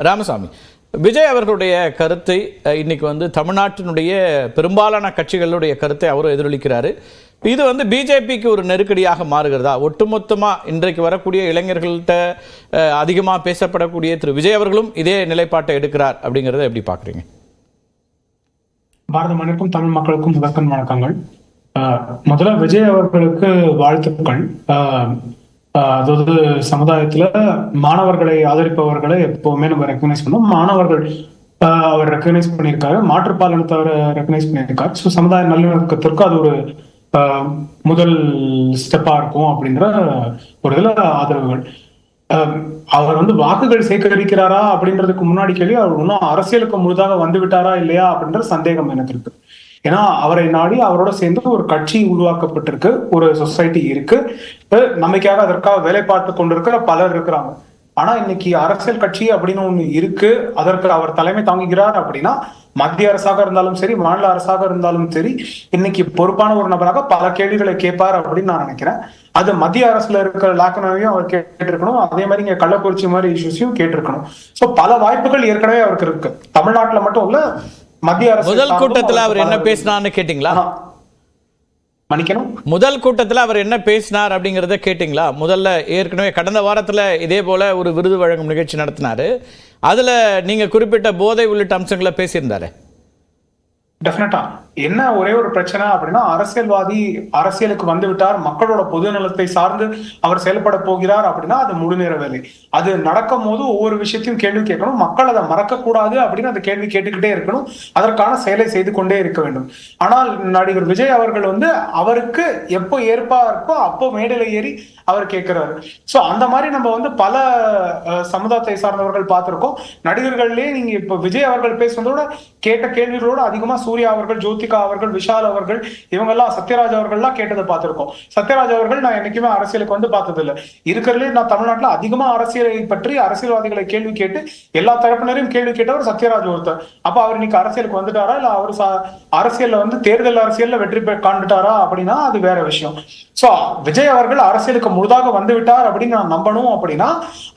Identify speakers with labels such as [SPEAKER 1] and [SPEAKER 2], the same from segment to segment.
[SPEAKER 1] ராமசாமி, விஜய் அவர்களுடைய கருத்தை இன்னைக்கு தமிழ்நாட்டினுடைய பெரும்பாலான கட்சிகளுடைய கருத்தை அவரும் எதிரொலிக்கிறாரு. இது பிஜேபிக்கு ஒரு நெருக்கடியாக மாறுகிறதா? ஒட்டுமொத்தமாக இன்றைக்கு வரக்கூடிய இளைஞர்கள்ட்ட அதிகமாக பேசப்படக்கூடிய திரு விஜய் அவர்களும் இதே நிலைப்பாட்டை எடுக்கிறார் அப்படிங்கிறத எப்படி பார்க்குறீங்க?
[SPEAKER 2] பாரத மண்ணிற்கும் தமிழ் மக்களுக்கும் முதற்கண் வணக்கங்கள். முதல்ல விஜய் அவர்களுக்கு வாழ்த்துக்கள். அதாவது சமுதாயத்துல மாணவர்களை ஆதரிப்பவர்களை எப்பவுமே நம்ம ரெக்கக்னைஸ் பண்ணோம். மாணவர்கள் அவர் ரெக்கக்னைஸ் பண்ணியிருக்காரு, மாற்றுப்பாலினத்தை அவர் ரெக்கக்னைஸ் பண்ணியிருக்காரு. ஸோ சமுதாய நல்லிணக்கத்திற்கு அது ஒரு முதல் ஸ்டெப்பா இருக்கும் அப்படின்ற ஒரு இதுல ஆதரவுகள். அவர் வாக்குகள் சேகரிக்கிறாரா அப்படின்றதுக்கு முன்னாடி கேள்வி, அவர் இன்னும் அரசியலுக்கு முழுதாக வந்து விட்டாரா இல்லையா அப்படின்ற சந்தேகம் எனக்கு இருக்கு. ஏன்னா அவரை நாடி அவரோட சேர்ந்து ஒரு கட்சி உருவாக்கப்பட்டிருக்கு, ஒரு சொசைட்டி இருக்கு, நம்பிக்கையாக அதற்காக வேலைப்பாட்டு கொண்டிருக்கிற பலர் இருக்கிறாங்க. ஆனா இன்னைக்கு அரசியல் கட்சி அப்படின்னு ஒண்ணு இருக்கு, அதற்கு அவர் தலைமை தாங்குகிறார் அப்படின்னா மத்திய அரசாக இருந்தாலும் சரி, மாநில அரசாக இருந்தாலும் சரி, இன்னைக்கு பொறுப்பான ஒரு நபராக பல கேள்விகளை கேட்பார் அப்படின்னு நான் நினைக்கிறேன். அது மத்திய அரசுல இருக்கிற லாக்கனையும் அவர் கேட்டிருக்கணும், அதே மாதிரி இங்க கள்ளக்குறிச்சி மாதிரி இஷ்யூஸையும் கேட்டிருக்கணும். சோ பல வாய்ப்புகள் ஏற்கனவே அவருக்கு இருக்கு. தமிழ்நாட்டுல மட்டும் இல்ல, மத்திய அரசு.
[SPEAKER 1] முதல் கூட்டத்துல அவர் என்ன பேசினார்னு கேட்டீங்களா?
[SPEAKER 2] மன்னிக்கணும்,
[SPEAKER 1] முதல் கூட்டத்துல அவர் என்ன பேசினார் அப்படிங்கறத கேட்டீங்களா? முதல்ல ஏற்கனவே கடந்த வாரத்துல இதே போல ஒரு விருது வழங்கும் நிகழ்ச்சி நடத்தினாரு. அதுல நீங்க குறிப்பிட்ட போதை உள்ளிட்ட அம்சங்களை பேசியிருந்தாரு.
[SPEAKER 2] டெஃபினட்டா என்ன ஒரே ஒரு பிரச்சனை அப்படின்னா, அரசியல்வாதி அரசியலுக்கு வந்து விட்டார், மக்களோட பொது நலத்தை சார்ந்து அவர் செயல்பட போகிறார் அப்படின்னா அது முழு நேர வேலை. அது நடக்கும் போது ஒவ்வொரு விஷயத்தையும் கேள்வி கேட்கணும், மக்கள் அதை மறக்க கூடாது அப்படின்னு அந்த கேள்வி கேட்டுக்கிட்டே இருக்கணும், அதற்கான செயலை செய்து கொண்டே இருக்க வேண்டும். ஆனால் நடிகர் விஜய் அவர்கள் அவருக்கு எப்போ ஏற்பா இருக்கோ அப்போ மேடையில ஏறி அவர் கேட்கிறாரு. சோ அந்த மாதிரி நம்ம பல சமுதாயத்தை சார்ந்தவர்கள் பார்த்திருக்கோம். நடிகர்கள்லயே நீங்க இப்ப விஜய் அவர்கள் பேசுறதோட கேட்ட கேள்விகளோட அதிகமா சூர்யா அவர்கள், ஜோதிகா அவர்கள், விஷால் அவர்கள், இவங்கெல்லாம், சத்யராஜ் அவர்கள்லாம் கேட்டதை பார்த்திருக்கோம். சத்யராஜ் அவர்கள் நான் என்னைக்குமே அரசியலுக்கு பார்த்தது இல்லை. இருக்கிறதுலே நான் தமிழ்நாட்டுல அதிகமா அரசியலை பற்றி அரசியல்வாதிகளை கேள்வி கேட்டு எல்லா தரப்பினரையும் கேள்வி கேட்டவர் சத்யராஜ் ஒருத்தர். அப்ப அவர் இன்னைக்கு அரசியலுக்கு வந்துட்டாரா இல்ல அவர் அரசியல்ல தேர்தல் அரசியல்ல வெற்றி காண்டுட்டாரா அப்படின்னா அது வேற விஷயம். சோ விஜய் அவர்கள் அரசியலுக்கு முழுதாக வந்து விட்டார் அப்படின்னு நான் நம்பணும் அப்படின்னா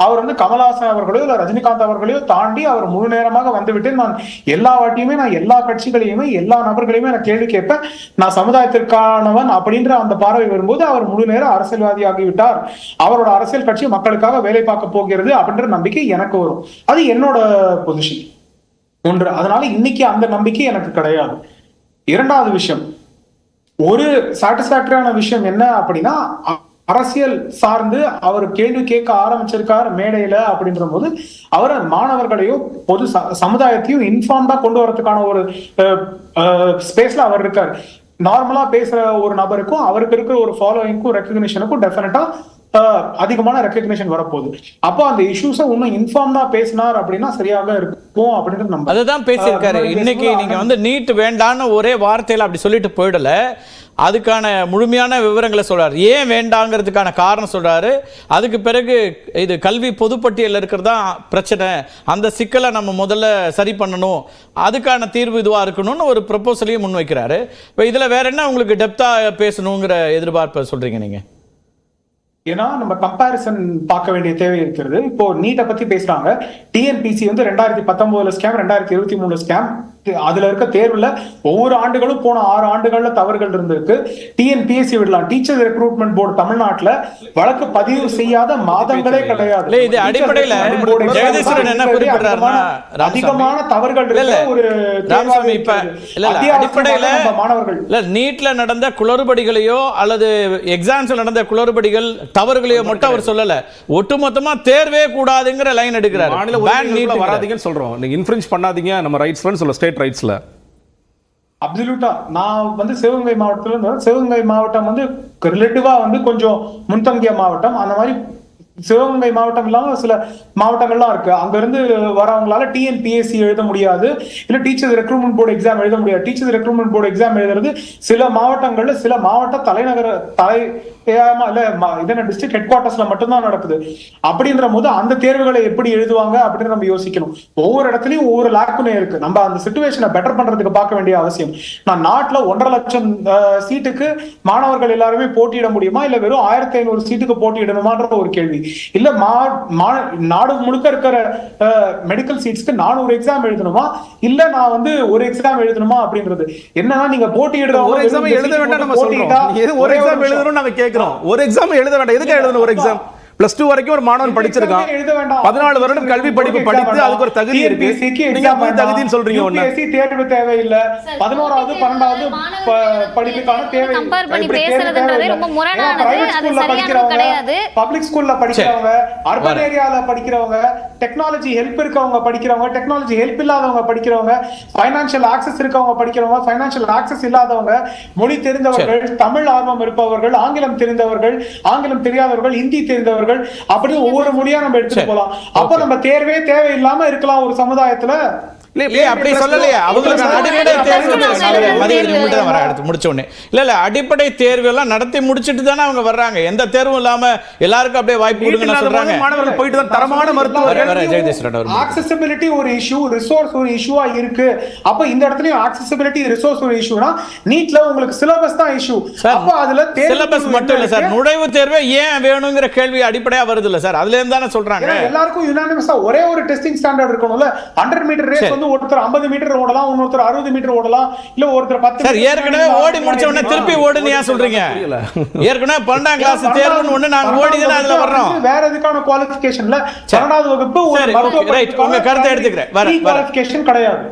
[SPEAKER 2] அவர் கமல்ஹாசன் அவர்களையோ இல்ல ரஜினிகாந்த் அவர்களையோ தாண்டி அவர் முழு நேரமாக வந்துவிட்டு நான் எல்லா வாட்டியுமே நான் எல்லா கட்சிகளையுமே எல்லா நபர்களையுமே நான் கேள்வி கேட்பேன், நான் சமுதாயத்திற்கானவன் அப்படின்ற அந்த பார்வை வரும்போது அவர் முழு நேரம் அரசியல்வாதி ஆகிவிட்டார், அவரோட அரசியல் கட்சி மக்களுக்காக வேலை பார்க்க போகிறது அப்படின்ற நம்பிக்கை எனக்கு வரும். அது என்னோட பொசிஷன் ஒன்று. அதனால இன்னைக்கு அந்த நம்பிக்கை எனக்கு கிடையாது. இரண்டாவது விஷயம், ஒரு சாட்டிஸ்பாக்டரியான விஷயம் என்ன அப்படின்னா, அரசியல் சார்ந்து அவர் கேள்வி கேட்க ஆரம்பிச்சிருக்கார் மேடையில அப்படின்ற போது அவர் மாணவர்களையும் பொது சமுதாயத்தையும் இன்ஃபார்ம்டா கொண்டு வரதுக்கான ஒரு ஸ்பேஸ்ல அவர் இருக்கார். நார்மலா பேசுற ஒரு நபருக்கும் அவருக்கு இருக்கிற ஒரு ஃபாலோயிங்க்கும் ரெக்கக்னிஷனுக்கும் டெஃபினட்டா அதிகமான ரெக்கக்னிஷன் வரப்போகுது. அப்போ அந்த இஷ்யூஸை இன்னும் இன்ஃபார்ம்டா பேசினார் அப்படின்னா சரியாக இருக்கும் அப்படின்றது நம்ம
[SPEAKER 1] அதுதான் பேசியிருக்காரு. இன்னைக்கு நீங்க நீட் வேண்டான்னு ஒரே வார்த்தையில அப்படி சொல்லிட்டு போயிடல, அதுக்கான முழுமையான விவரங்களை சொல்றாரு, ஏன் வேண்டாங்கிறதுக்கான காரணம் சொல்றாரு. அதுக்கு பிறகு இது கல்வி பொதுப்பட்டியல் இருக்கிறதா பிரச்சனை, அந்த சிக்கலை நம்ம முதல்ல சரி பண்ணணும், அதுக்கான தீர்வு இதுவா இருக்கணும்னு ஒரு ப்ரொபோசலையும் முன்வைக்கிறாரு. இப்போ இதுல வேற என்ன உங்களுக்கு டெப்தா பேசணுங்கிற எதிர்பார்ப்பை சொல்றீங்க நீங்க?
[SPEAKER 2] ஏன்னா நம்ம கம்பேரிசன் பார்க்க வேண்டிய தேவை இருக்கிறது. இப்போ நீட்டை பத்தி பேசுறாங்க, டிஎன்பிசி 2019 ஸ்கேம், 2023 ஸ்கேம். அதுல இருக்க தேர்வுல ஒவ்வொரு ஆண்டுகளும் போன 6 ஆண்டுகள்ல தவறுகள் இருந்திருக்கு. டிஎன்பிஎஸ்சி விடலாம், டீச்சர் ரெக்ரூட்மெண்ட் போர்டு தமிழ்நாட்டுல வழக்கு பதிவு செய்யாத மாதங்களே கிடையாது.
[SPEAKER 1] இது அடிப்படையில
[SPEAKER 2] அதிகமான தவறுகள் ஒரு
[SPEAKER 1] அடிப்படையில மாணவர்கள் நீட்ல நடந்த குளறுபடிகளையோ அல்லது எக்ஸாம்ஸ்ல நடந்த குளறுபடிகள் தவறுகளையோ மட்டும் அவர் சொல்லல, ஒட்டுமொத்தமா தேர்வே கூடாதுங்கிற லைன் எடுக்கிறார்.
[SPEAKER 3] வராதீங்கன்னு சொல்றோம், நீங்க இன்ஃப்ரிஞ்ச் பண்ணாதீங்க நம்ம ரைட்ஸ்ல சொல்ல, ஸ்டேட் ரைட்ஸ்ல.
[SPEAKER 2] அப்சல்யூட்டா நான் சிவகங்கை மாவட்டத்துல இருந்து, சிவகங்கை மாவட்டம் ரிலேட்டிவா கொஞ்சம் முன்தங்கிய மாவட்டம். அந்த மாதிரி சிவகங்கை மாவட்டம் இல்லாம சில மாவட்டங்கள்லாம் இருக்கு. அங்க இருந்து வரவங்களால டிஎன்பிஎஸ்சி எழுத முடியாது, இல்ல டீச்சர்ஸ் ரெக்ரூட்மெண்ட் போர்டு எக்ஸாம் எழுத முடியாது. டீச்சர்ஸ் ரெக்ரூட்மெண்ட் போர்டு எக்ஸாம் எழுதுறது சில மாவட்டங்கள்ல, சில மாவட்ட தலைநகர டிஸ்ட்ரிக்ட் ஹெட் குவார்டர்ஸ்ல மட்டும்தான் நடக்குது. அப்படின்ற போது அந்த தேர்வுகளை எப்படி எழுதுவாங்க அப்படின்னு நம்ம யோசிக்கணும். ஒவ்வொரு இடத்துலயும் ஒவ்வொரு லாக்குனே இருக்கு. நம்ம அந்த சிச்சுவேஷனை பெட்டர் பண்றதுக்கு பார்க்க வேண்டிய அவசியம். நான் நாட்டுல 1.5 லட்சம் சீட்டுக்கு மாணவர்கள் எல்லாருமே போட்டியிட முடியுமா, இல்ல வெறும் 1500 சீட்டுக்கு போட்டியிடணுமான்ற ஒரு கேள்வி. இல்ல நாடு முழுக்க இருக்கிற மெடிக்கல் சீட்ஸ்க்கு 400 எக்ஸாம் எழுதணுமா, இல்ல நான் வந்து ஒரு எக்ஸாம் எழுதணுமா அப்படின்றது. என்னன்னா நீங்க போட்டி
[SPEAKER 3] ஒரு எக்ஸாம் எழுத வேண்டாம் நம்ம சொல்றோம். ஒரு எக்ஸாம் எழுதணும் நாங்க கேக்குறோம். ஒரு எக்ஸாம் எழுத வேண்டாம். எதுக்கு எழுதணும் ஒரு எக்ஸாம்? +2 வரைக்கும் ஒரு மாணவன் படிச்சிருக்கான். 14 வருடம் கல்வி படிப்பு படித்து அதுக்கு ஒரு தகுதி இருக்கு. நீங்க போய் தகுதின்னு சொல்றீங்க.
[SPEAKER 2] யுபிஎஸ்சி தேர்வு தேவையில்லை, 11வது 12வது படிப்புக்கான தேவை.
[SPEAKER 4] கம்பேர் பண்ணி பேசுறதுன்றதே ரொம்ப முரணானது. அது சரியானது கிடையாது.
[SPEAKER 2] பப்ளிக் ஸ்கூல்ல படிக்கிறவங்க, அர்பன் ஏரியால படிக்கிறவங்க, டெக்னாலஜி ஹெல்ப் இருக்கவங்க படிக்கிறவங்க, டெக்னாலஜி ஹெல்ப் இல்லாதவங்க படிக்கிறவங்க, ஃபைனான்சியல் ஆக்சஸ் இருக்கவங்க படிக்கிறவங்க, ஃபைனான்சியல் ஆக்சஸ் இல்லாதவங்க, மொழி தெரிந்தவர்கள், தமிழ் ஆர்வம் இருப்பவர்கள், ஆங்கிலம் தெரிந்தவர்கள், ஆங்கிலம் தெரியாதவர்கள், ஹிந்தி தெரிந்தவர்கள், அப்படி ஒவ்வொரு மொழியா நம்ம எடுத்துட்டு போலாம். அப்ப நம்ம தேர்வே தேவையில்லாம இருக்கலாம் ஒரு சமுதாயத்துல.
[SPEAKER 1] அப்படி சொல்லலையே. அவங்களுக்கு அடிப்படை தேர்வு முடிச்ச உடனே இல்ல அடிப்படை தேர்வு எல்லாம் நடத்தி முடிச்சிட்டு தானே அவங்க வர்றாங்க. எந்த தேர்வும் இல்லாம எல்லாருக்கும் அப்படியே வாய்ப்பு கொடுங்க சொல்றாங்க.
[SPEAKER 3] மாணவர்கள் போயிட்டு தான் தரமான மருத்துவ
[SPEAKER 2] ஆக்சஸிபிலிட்டி ஒரு இஷ்யூ, ரிசோர்ஸ் ஒரு இஷ்யூவா இருக்கு. அப்ப இந்த இடத்துலயும் ஆக்சஸிபிலிட்டி ரிசோர்ஸ் ஒரு இஷ்யூனா நீட்ல உங்களுக்கு சிலபஸ் தான் இஷ்யூ. அப்ப அதுல
[SPEAKER 1] சிலபஸ் மட்டும் இல்ல சார், நுழைவுத் தேர்வே ஏன் வேணுங்கிற கேள்வி அடிப்படையா வருது இல்ல சார். அதுல இருந்து தானே சொல்றாங்க.
[SPEAKER 2] எல்லாருக்கும் யுனானிமஸா ஒரே ஒரு டெஸ்டிங் ஸ்டாண்டர்ட் இருக்கணும்ல. 100 மீட்டர் ரேஸ் வந்து ஒருத்தர் 50 மீட்டர் ஓடலாம், இன்னொருத்தர் 60 மீட்டர் ஓடலாம், இல்ல ஒருத்தர் 10.
[SPEAKER 1] சார் ஏற்கனவே ஓடி முடிச்ச உடனே திருப்பி ஓடுன்னு ஏன் சொல்றீங்க? ஏற்கனவே 12ஆம் கிளாஸ் தேர்வுன்னு ஒண்ணு நாங்க ஓடி தான அதுல வர்றோம்.
[SPEAKER 2] வேற எதுக்கான குவாலிஃபிகேஷன்ல 12வது வகுப்பு ஒரு
[SPEAKER 1] ரைட், உங்க கருத்தை எடுத்துக்கிறேன். வர
[SPEAKER 2] குவாலிஃபிகேஷன் கிடையாது.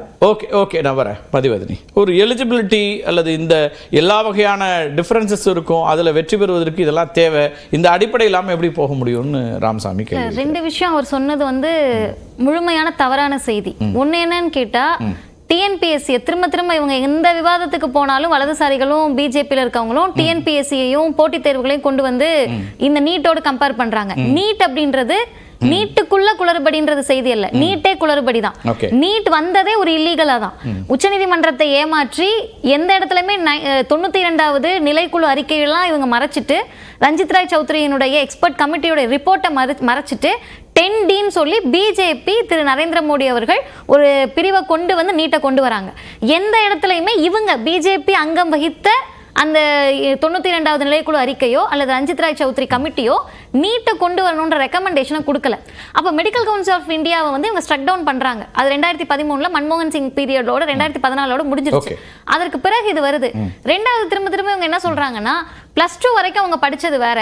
[SPEAKER 1] ஓகே நான் வரேன். பதிவதனி ஒரு எலிஜிபிலிட்டி அல்லது இந்த எல்லா வகையான டிஃபரன்சஸ் இருக்கும், அதுல வெற்றி பெறுவதற்கு இதெல்லாம் தேவை. இந்த அடிப்படை இல்லாம எப்படி போக முடியும்னு ராமசாமி கேள்வி.
[SPEAKER 4] 2 விஷயம் அவர் சொன்னது வந்து முழுமையான தவறான செய்தி. ஒண்ணு என்னன்னு கேட்டா, டிஎன்பிஎஸ்சி திரும்ப இவங்க எந்த விவாதத்துக்கு போனாலும் வலதுசாரிகளும் பிஜேபியில இருக்கவங்களும் டிஎன்பிஎஸ்சியையும் போட்டித் தேர்வுகளையும் கொண்டு வந்து இந்த நீட்டோடு கம்பேர் பண்றாங்க. நீட் அப்படின்றது நீட்டுக்குள்ள குளறுபடின்றது செய்தி அல்ல, நீட்டே குளறுபடி தான். நீட் வந்ததே ஒரு இல்லீகலா தான். உச்சநீதிமன்றத்தை ஏமாற்றி எந்த இடத்துலயுமே 92வது நிலைக்குழு அறிக்கையெல்லாம் இவங்க மறைச்சிட்டு, ரஞ்சித் ராய் சௌத்ரியினுடைய எக்ஸ்பர்ட் கமிட்டியோட ரிப்போர்ட்டை மறைச்சிட்டு 10Dன்னு சொல்லி பிஜேபி திரு நரேந்திர மோடி அவர்கள் ஒரு பிரிவை கொண்டு வந்து நீட்டை கொண்டு வராங்க. எந்த இடத்துலையுமே இவங்க பிஜேபி அங்கம் வகித்த அந்த 92வது நிலைக்குழு அறிக்கையோ அல்லது ரஞ்சித் ராய் சௌத்ரி கமிட்டியோ நீட்டை கொண்டு வரணுன்ற ரெக்கமெண்டேஷனை கொடுக்கல. அப்போ மெடிக்கல் கவுன்சில் ஆஃப் இந்தியாவை வந்து இவங்க ஸ்ட்ரக் டவுன் பண்றாங்க. அது 2013 மன்மோகன் சிங் பீரியடோட 2014 முடிஞ்சிருச்சு. அதற்கு பிறகு இது வருது. ரெண்டாவது திரும்ப இவங்க என்ன சொல்றாங்கன்னா, +2 வரைக்கும் அவங்க படிச்சது வேற,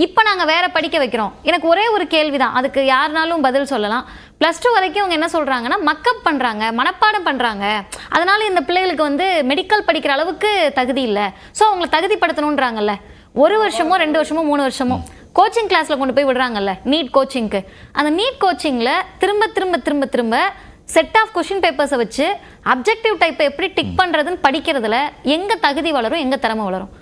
[SPEAKER 4] இப்ப நாங்க வேற படிக்க வைக்கிறோம். எனக்கு ஒரே ஒரு கேள்விதான், அதுக்கு யாருனாலும் பதில் சொல்லலாம். +2 வரைக்கும் அவங்க என்ன சொல்றாங்கன்னா, மக்கப் பண்றாங்க, மனப்பாடம் பண்றாங்க, அதனால இந்த பிள்ளைகளுக்கு வந்து மெடிக்கல் படிக்கிற அளவுக்கு தகுதி இல்ல, சோ அவங்களை தகுதிப்படுத்தணும்ன்றாங்கல்ல. 1 வருஷமோ 2 வருஷமோ 3 வருஷமோ கோச்சிங் கிளாஸ்ல கொண்டு போய் விடுறாங்கல்ல நீட் கோச்சிங்க்கு. அந்த நீட் கோச்சிங்ல திரும்ப செட் ஆஃப் கொஸ்டின் பேப்பர்ஸை வச்சு அப்ஜெக்டிவ் டைப்பை எப்படி டிக் பண்றதுன்னு படிக்கிறதுல எங்க தகுதி வளரும், எங்க திறமை வளரும்?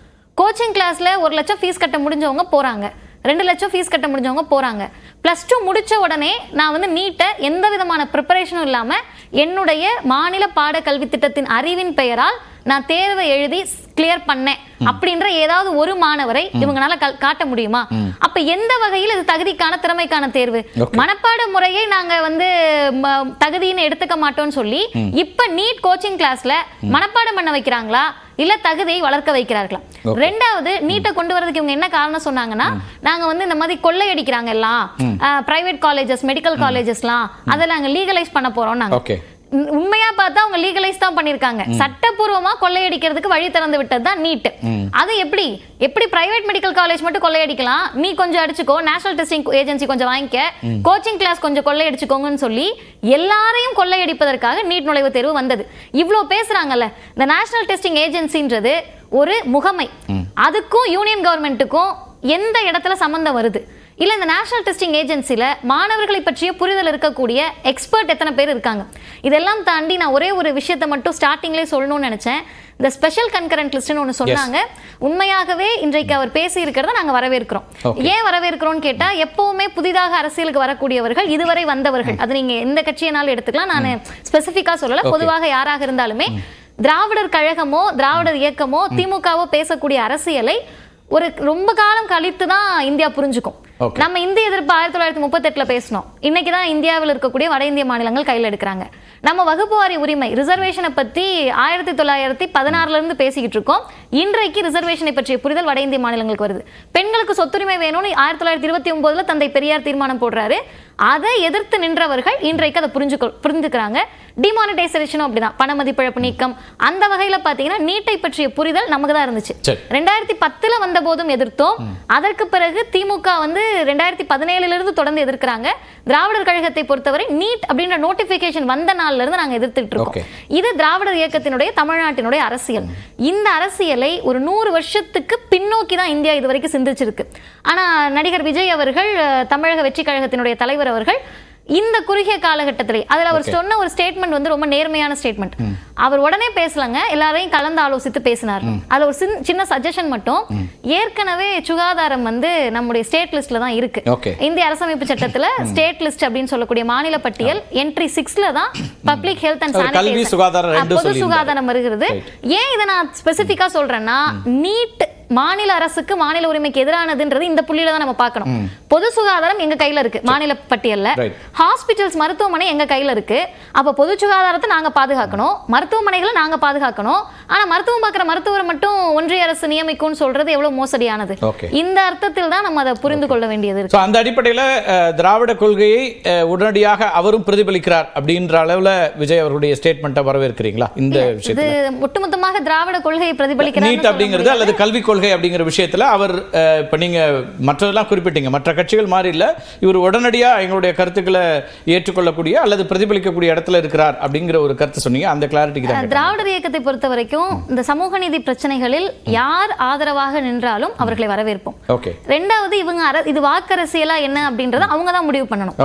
[SPEAKER 4] கோச்சிங் கிளாஸ்ல 1 லட்சம் ஃபீஸ் கட்ட முடிஞ்சவங்க போறாங்க, 2 லட்சம் ஃபீஸ் கட்ட முடிஞ்சவங்க போறாங்க. +2 முடிச்ச உடனே நான் வந்து நீட்டை எந்த விதமான ப்ரிப்பரேஷனும் இல்லாம என்னுடைய மாநில பாட கல்வி திட்டத்தின் அறிவின் பெயரால் நான் தேர்வை எழுதி கிளியர் பண்ணேன் அப்படின்ற ஏதாவது ஒரு மாணவரை இவங்களால காட்ட முடியுமா? அப்ப எந்த வகையில் இது தகுதிக்கான திறமைக்கான தேர்வு? மனப்பாட முறையை நாங்க வந்து தகுதின்னு எடுத்துக்க மாட்டோம்னு சொல்லி இப்ப நீட் கோச்சிங் கிளாஸ்ல மனப்பாடம் பண்ண வைக்கிறாங்களா இல்ல தகுதியை வளர்க்க வைக்கிறார்களா? ரெண்டாவது, நீட்டை கொண்டு வரதுக்கு இவங்க என்ன காரணம் சொன்னாங்கன்னா, நாங்க வந்து இந்த மாதிரி கொள்ளையடிக்கிறாங்க எல்லாம் பிரைவேட் காலேஜஸ், மெடிக்கல் காலேஜஸ்லாம், அதை நாங்க லீகலைஸ் பண்ண போறோம். நாங்க உண்மையா பார்த்தா அவங்க லீகலைஸ் தான் பண்ணிருக்காங்க. சட்டப்பூர்வமா கொள்ளையடிக்கிறதுக்கு வழி திறந்து விட்டது தான் நீட். அது எப்படி பிரைவேட் மெடிக்கல் காலேஜ் மட்டும் கொள்ளையடிக்கலாம், நீ கொஞ்சம் அடிச்சுக்கோ, நேஷனல் டெஸ்டிங் ஏஜென்சி கொஞ்சம் வாங்கிக்க, கோச்சிங் கிளாஸ் கொஞ்சம் கொள்ளையடிச்சுக்கோங்கன்னு சொல்லி எல்லாரையும் கொள்ளையடிப்பதற்காக நீட் நுழைவுத் தேர்வு வந்தது. இவ்ளோ பேசுறாங்கல்ல, இந்த நேஷனல் டெஸ்டிங் ஏஜென்சின்றது ஒரு முகமை, அதுக்கும் யூனியன் கவர்மெண்ட்டுக்கும் எந்த இடத்துல சம்பந்தம் வருது? இல்ல இந்த நேஷனல் டெஸ்டிங் ஏஜென்சில மாணவர்களை பற்றிய புரிதல் இருக்கக்கூடிய எக்ஸ்பர்ட் எத்தனை பேர் இருக்காங்க? இதெல்லாம் தாண்டி நான் ஒரே ஒரு விஷயத்தை மட்டும் ஸ்டார்டிங்லேயே சொல்லணும்னு நினைச்சேன். இந்த ஸ்பெஷல் கன்கரண்ட் லிஸ்ட்னு ஒன்று சொன்னாங்க. உண்மையாகவே இன்றைக்கு அவர் பேசி இருக்கிறத நாங்கள் வரவேற்கிறோம். ஏன் வரவேற்கிறோம்னு கேட்டா, எப்பவுமே புதிதாக அரசியலுக்கு வரக்கூடியவர்கள், இதுவரை வந்தவர்கள், அது நீங்க எந்த கட்சியினாலும் எடுத்துக்கலாம், நான் ஸ்பெசிஃபிக்கா சொல்லல, பொதுவாக யாராக இருந்தாலுமே திராவிடர் கழகமோ திராவிடர் இயக்கமோ திமுகவோ பேசக்கூடிய அரசியலை ஒரு ரொம்ப காலம் கழித்து தான் இந்தியா புரிஞ்சுக்கும்.
[SPEAKER 1] Okay.
[SPEAKER 4] நம்ம இந்திய எதிர்ப்பு 1938 பேசணும். இன்னைக்கு தான் இந்தியாவில் இருக்கக்கூடிய வட இந்திய மாநிலங்கள் கையில் எடுக்கிறாங்க. நம்ம வகுப்பு வாரி உரிமை ரிசர்வேஷனை பத்தி 1916 இருந்து பேசிக்கிட்டு இருக்கோம். இன்றைக்கு ரிசர்வேஷனை பற்றிய புரிதல் வட இந்திய மாநிலங்களுக்கு வருது. பெண்களுக்கு சொத்துரிமை வேணும்னு 1929 தந்தை பெரியார் தீர்மானம் போடுறாரு. அதை எதிர்த்து நின்றவர்கள் இன்றைக்கு அதை புரிஞ்சுக்கிறாங்க. டிமானிட்டைசேஷனும் அப்படிதான், பண மதிப்பிழப்பு நீக்கம். அந்த வகையில பாத்தீங்கன்னா நீட்டை பற்றிய புரிதல் நமக்கு தான் இருந்துச்சு. 2010 வந்த போதும் எதிர்த்தோம். அதற்கு பிறகு திமுக 2017 இருந்து தொடர்ந்து எதிர்க்கிறாங்க. திராவிடர் கழகத்தை பொறுத்தவரை நீட் அப்படின்ற நோட்டிபிகேஷன் வந்த நாள்ல இருந்து நாங்க எதிர்த்துட்டு இருக்கோம். இது திராவிடர் இயக்கத்தினுடைய தமிழ்நாட்டினுடைய அரசியல். இந்த அரசியலை ஒரு 100 வருஷத்துக்கு பின்னோக்கி தான் இந்தியா இது வரைக்கும் சிந்திச்சிருக்கு. ஆனா நடிகர் விஜய் அவர்கள், தமிழக வெற்றி கழகத்தினுடைய தலைவர் அவர்கள், இந்த குறுகிய காலகட்டத்திலே அதில் அவர் சொன்ன ஒரு ஸ்டேட்மெண்ட் ரொம்ப நேர்மையான ஸ்டேட்மெண்ட். அவர் உடனே பேசலங்க, எல்லாரையும் கலந்து ஆலோசித்து பேசினார். அதுல ஒரு சின்ன சஜஷன் மட்டும், ஏற்கனவே சுகாதாரம் நம்முடைய ஸ்டேட் லிஸ்ட்ல தான் இருக்கு. இந்திய அரசமைப்பு சட்டத்துல ஸ்டேட் லிஸ்ட் அப்படின்னு சொல்லக்கூடிய மாநில பட்டியல் என்ட்ரி 6ல தான் பப்ளிக் ஹெல்த் அண்ட் சானிடேஷன், பொது சுகாதாரம் வருகிறது. ஏன் இதை நான் ஸ்பெசிபிக்கா சொல்றேன்னா, நீட் மாநில அரசுக்கு மாநில உரிமைக்கு எதிரானதுன்றது இந்த புள்ளியில தான் நம்ம பார்க்கணும். பொது சுகாதாரம் எங்க கையில இருக்கு மாநில பட்டியல்ல, ஹாஸ்பிட்டல்ஸ் மருத்துவமனை எங்க கையில இருக்கு. அப்ப பொது சுகாதாரத்தை நாங்க பாதுகாக்கணும், மருத்துவமனைகளை நாங்க பாதுகாக்கணும். ஆனா மருத்துவம் பார்க்கிற மருத்துவரை மட்டும் ஒன்றிய அரசு நியமிக்கும்னு சொல்றது எவ்வளவு மோசடியானது. இந்த அர்த்தத்தில் தான் நம்ம அதை புரிந்து கொள்ள வேண்டியது இருக்கு.
[SPEAKER 1] அந்த அடிப்படையில திராவிட கொள்கையை உடனடியாக அவரும் பிரதிபலிக்கிறார் அப்படின்ற அளவுல விஜய் அவருடைய ஸ்டேட்மெண்ட்டை வரவேற்கிறீங்களா? இந்த விஷயத்துல
[SPEAKER 4] ஒட்டுமொத்தமாக திராவிட கொள்கையை பிரதிபலிக்கிறார்
[SPEAKER 1] நீட் அப்படிங்கிறது அல்லது கல்வி கொள்கை அப்படிங்கிற விஷயத்துல அவர், இப்ப நீங்க மற்றதெல்லாம் குறிப்பிட்டீங்க, மற்ற கட்சிகள் மாதிரி இல்ல, இவர் உடனடியா எங்களுடைய கருத்துக்களை ஏற்றுக்கொள்ளக்கூடிய அல்லது பிரதிபலிக்கக்கூடிய இடத்துல இருக்கிறார் அப்படிங்கிற ஒரு கருத்து சொன்னீங்க. அந்த கிளாரிட்டிக்கு தான்
[SPEAKER 4] திராவிடர் இயக்கத்தை பொறுத்த வரைக்கும் இந்த சமூக நீதி பிரச்சனைகளில் யார் ஆதரவாக நின்றாலும் அவர்களை வரவேற்போம். ரெண்டாவது, இவங்க இது வாக்கரசியலா என்ன அப்படின்றத அவங்க தான் முடிவு பண்ணணும்.